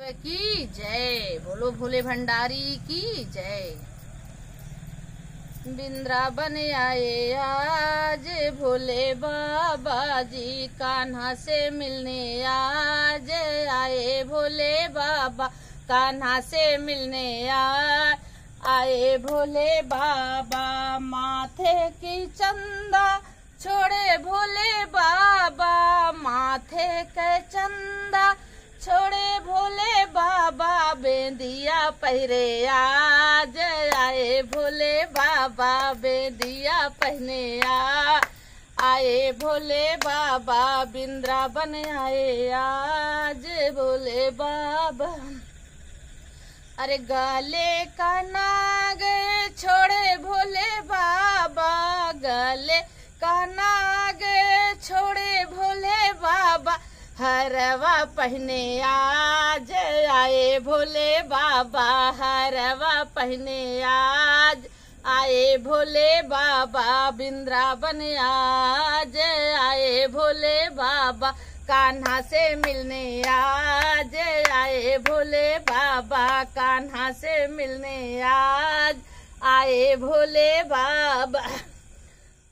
की जय। बोलो भोले भंडारी की जय। वृंदावन आए आज भोले बाबा जी, कान्हा से मिलने आज आए भोले बाबा, कान्हा से मिलने आए भोले बाबा। माथे की चंदा छोड़े भोले बाबा, माथे के चंदा छोड़े भोले बाबा, बेंदिया पहरे आज आए भोले बाबा, बेंदिया पहने आए भोले बाबा। वृंदावन आए आज भोले बाबा। अरे गले का नाग छोड़े भोले बाबा, गले का नाग छोड़े भोले बाबा, हरवा पहने आज आए भोले बाबा, हरवा पहने आज आए भोले बाबा। वृंदावन आज आए भोले बाबा, कान्हा से मिलने आज आए भोले बाबा, कान्हा से मिलने आज आए भोले बाबा।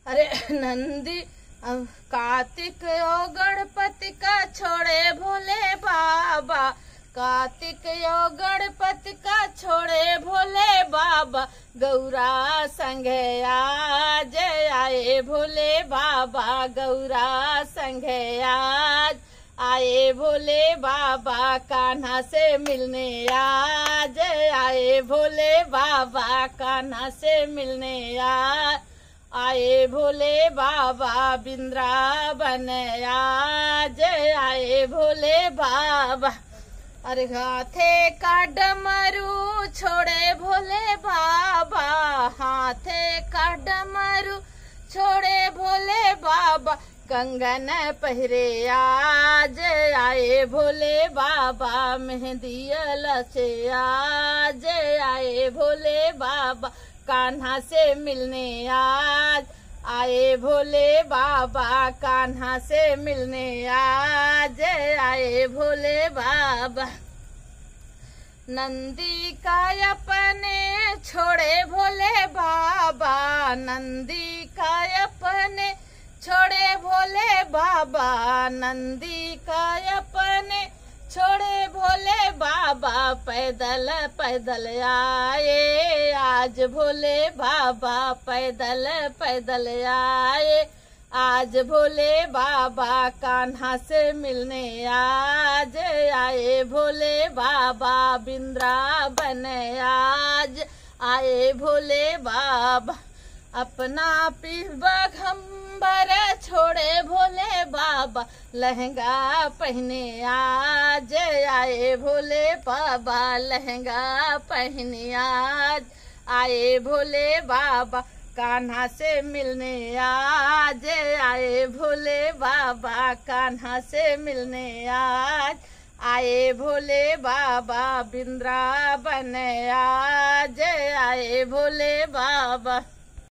अरे नंदी कार्तिक यो गणपति का छोड़े भोले बाबा, कार्तिक यो गणपति का छोड़े भोले बाबा, गौरा संग आज आए भोले बाबा, गौरा संग आज आए भोले बाबा, कान्हा से मिलने आज आए भोले बाबा, कान्हा से मिलने आए भोले बाबा। वृंदावन आज आए भोले बाबा। अरे हाथे का डमरू छोड़े भोले बाबा, हाथे का डमरू छोड़े भोले बाबा, कंगन पहरे आज आए भोले बाबा, मेहंदी लचे आज आए भोले बाबा, कान्हा से मिलने आज आए भोले बाबा, कान्हा से मिलने आज आए भोले बाबा। नंदी का अपने छोड़े भोले बाबा, नंदी का अपने छोड़े भोले बाबा, नंदी का अपने छोड़े भोले बाबा, पैदल पैदल आए आज भोले बाबा, पैदल पैदल आए आज भोले बाबा, कान्हा से मिलने आज आए भोले बाबा। वृंदावन आज आए भोले बाबा। अपना पीर छोड़े भोले बाबा, लहंगा पहने आज आए भोले बाबा, लहंगा पहने आज आए भोले बाबा, कान्हा से मिलने आज आए भोले बाबा, कान्हा से मिलने आज आए भोले बाबा। वृंदावन आज आए भोले बाबा।